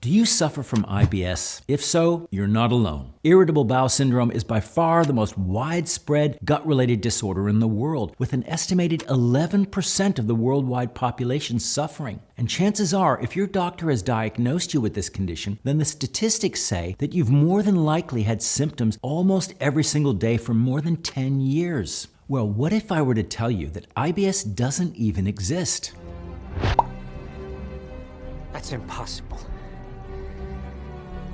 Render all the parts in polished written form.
Do you suffer from IBS? If so, you're not alone. Irritable bowel syndrome is by far the most widespread gut-related disorder in the world, with an estimated 11% of the worldwide population suffering. And chances are, if your doctor has diagnosed you with this condition, then the statistics say that you've more than likely had symptoms almost every single day for more than 10 years. Well, what if I were to tell you that IBS doesn't even exist? That's impossible.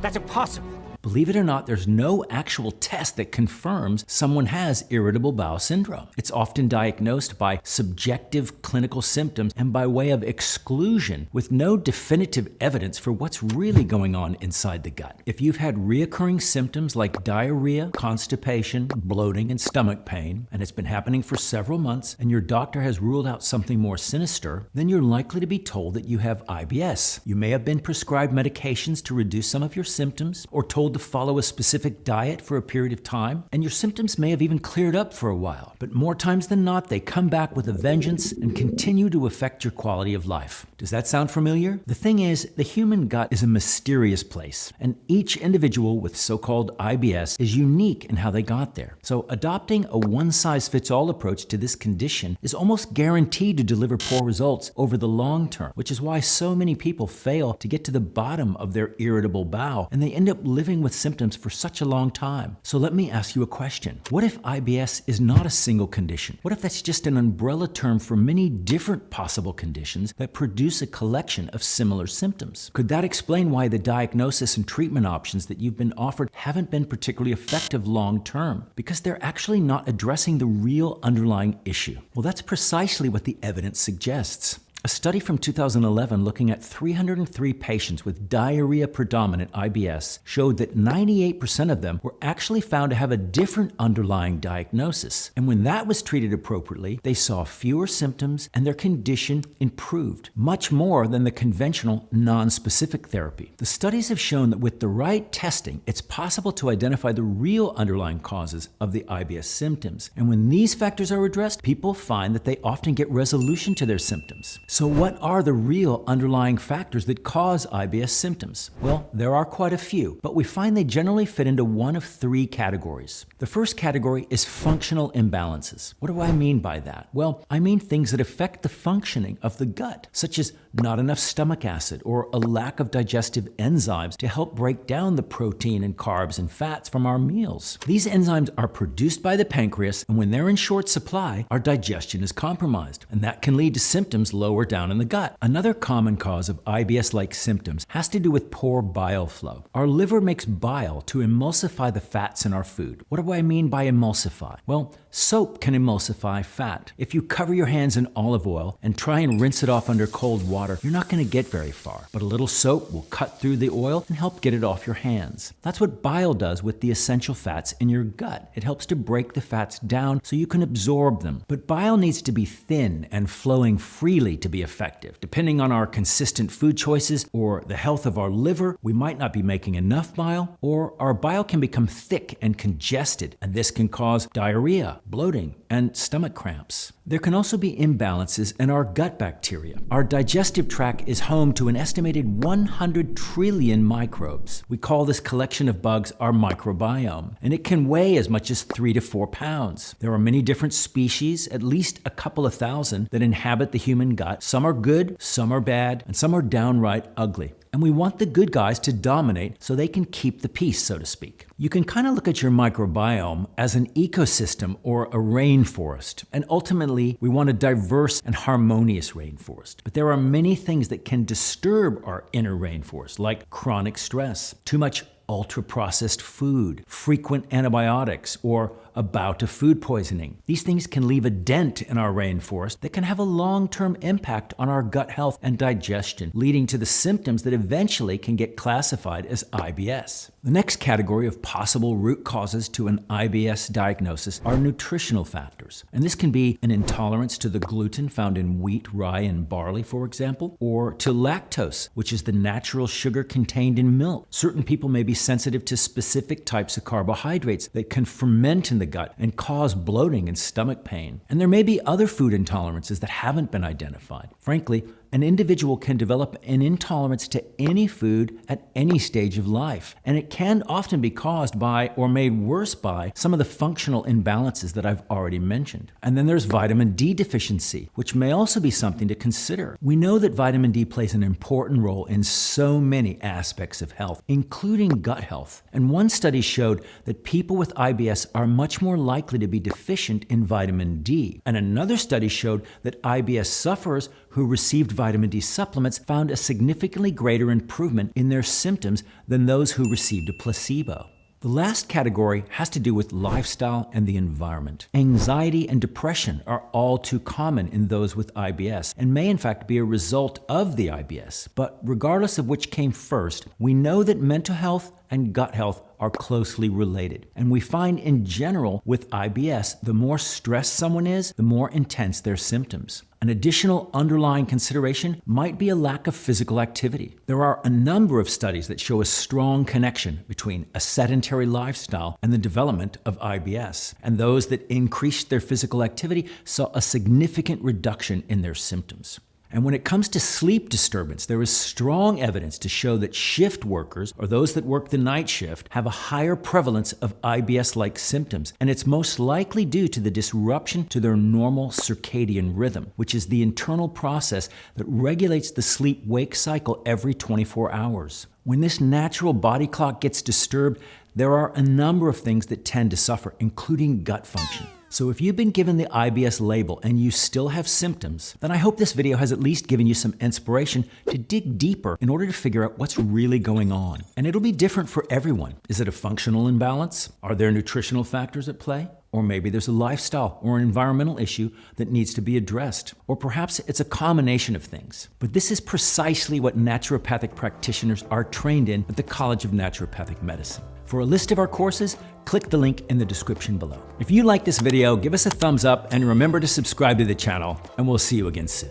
That's impossible. Believe it or not, there's no actual test that confirms someone has irritable bowel syndrome. It's often diagnosed by subjective clinical symptoms and by way of exclusion, with no definitive evidence for what's really going on inside the gut. If you've had reoccurring symptoms like diarrhea, constipation, bloating, and stomach pain, and it's been happening for several months, and your doctor has ruled out something more sinister, then you're likely to be told that you have IBS. You may have been prescribed medications to reduce some of your symptoms, or told to follow a specific diet for a period of time, and your symptoms may have even cleared up for a while. But more times than not, they come back with a vengeance and continue to affect your quality of life. Does that sound familiar? The thing is, the human gut is a mysterious place, and each individual with so-called IBS is unique in how they got there. So adopting a one-size-fits-all approach to this condition is almost guaranteed to deliver poor results over the long term, which is why so many people fail to get to the bottom of their irritable bowel, and they end up living with symptoms for such a long time. So let me ask you a question. What if IBS is not a single condition? What if that's just an umbrella term for many different possible conditions that produce a collection of similar symptoms? Could that explain why the diagnosis and treatment options that you've been offered haven't been particularly effective long term? Because they're actually not addressing the real underlying issue. Well, that's precisely what the evidence suggests. A study from 2011 looking at 303 patients with diarrhea-predominant IBS showed that 98% of them were actually found to have a different underlying diagnosis. And when that was treated appropriately, they saw fewer symptoms and their condition improved, much more than the conventional non-specific therapy. The studies have shown that with the right testing, it's possible to identify the real underlying causes of the IBS symptoms. And when these factors are addressed, people find that they often get resolution to their symptoms. So what are the real underlying factors that cause IBS symptoms? Well, there are quite a few, but we find they generally fit into one of three categories. The first category is functional imbalances. What do I mean by that? Well, I mean things that affect the functioning of the gut, such as not enough stomach acid or a lack of digestive enzymes to help break down the protein and carbs and fats from our meals. These enzymes are produced by the pancreas, and when they're in short supply, our digestion is compromised, and that can lead to symptoms lower down in the gut. Another common cause of IBS-like symptoms has to do with poor bile flow. Our liver makes bile to emulsify the fats in our food. What do I mean by emulsify? Well, soap can emulsify fat. If you cover your hands in olive oil and try and rinse it off under cold water, you're not going to get very far. But a little soap will cut through the oil and help get it off your hands. That's what bile does with the essential fats in your gut. It helps to break the fats down so you can absorb them. But bile needs to be thin and flowing freely to be effective. Depending on our consistent food choices or the health of our liver, we might not be making enough bile, or our bile can become thick and congested, and this can cause diarrhea, bloating, and stomach cramps. There can also be imbalances in our gut bacteria. Our digestive tract is home to an estimated 100 trillion microbes. We call this collection of bugs our microbiome, and it can weigh as much as 3 to 4 pounds. There are many different species, at least a couple of thousand, that inhabit the human gut. Some are good, some are bad, and some are downright ugly. And we want the good guys to dominate so they can keep the peace, so to speak. You can kind of look at your microbiome as an ecosystem or a rainforest. And ultimately, we want a diverse and harmonious rainforest. But there are many things that can disturb our inner rainforest, like chronic stress, too much ultra-processed food, frequent antibiotics, or a bout of food poisoning. These things can leave a dent in our rainforest that can have a long-term impact on our gut health and digestion, leading to the symptoms that eventually can get classified as IBS. The next category of possible root causes to an IBS diagnosis are nutritional factors. And this can be an intolerance to the gluten found in wheat, rye, and barley, for example, or to lactose, which is the natural sugar contained in milk. Certain people may be sensitive to specific types of carbohydrates that can ferment in the gut and cause bloating and stomach pain. And there may be other food intolerances that haven't been identified. Frankly, an individual can develop an intolerance to any food at any stage of life. And it can often be caused by or made worse by some of the functional imbalances that I've already mentioned. And then there's vitamin D deficiency, which may also be something to consider. We know that vitamin D plays an important role in so many aspects of health, including gut health. And one study showed that people with IBS are much more likely to be deficient in vitamin D. And another study showed that IBS sufferers who received vitamin D supplements found a significantly greater improvement in their symptoms than those who received a placebo. The last category has to do with lifestyle and the environment. Anxiety and depression are all too common in those with IBS and may in fact be a result of the IBS. But regardless of which came first, we know that mental health and gut health are closely related. And we find in general with IBS, the more stressed someone is, the more intense their symptoms. An additional underlying consideration might be a lack of physical activity. There are a number of studies that show a strong connection between a sedentary lifestyle and the development of IBS. And those that increased their physical activity saw a significant reduction in their symptoms. And when it comes to sleep disturbance, there is strong evidence to show that shift workers, or those that work the night shift, have a higher prevalence of IBS-like symptoms. And it's most likely due to the disruption to their normal circadian rhythm, which is the internal process that regulates the sleep-wake cycle every 24 hours. When this natural body clock gets disturbed, there are a number of things that tend to suffer, including gut function. So if you've been given the IBS label and you still have symptoms, then I hope this video has at least given you some inspiration to dig deeper in order to figure out what's really going on. And it'll be different for everyone. Is it a functional imbalance? Are there nutritional factors at play? Or maybe there's a lifestyle or an environmental issue that needs to be addressed. Or perhaps it's a combination of things. But this is precisely what naturopathic practitioners are trained in at the College of Naturopathic Medicine. For a list of our courses, click the link in the description below. If you like this video, give us a thumbs up and remember to subscribe to the channel, and we'll see you again soon.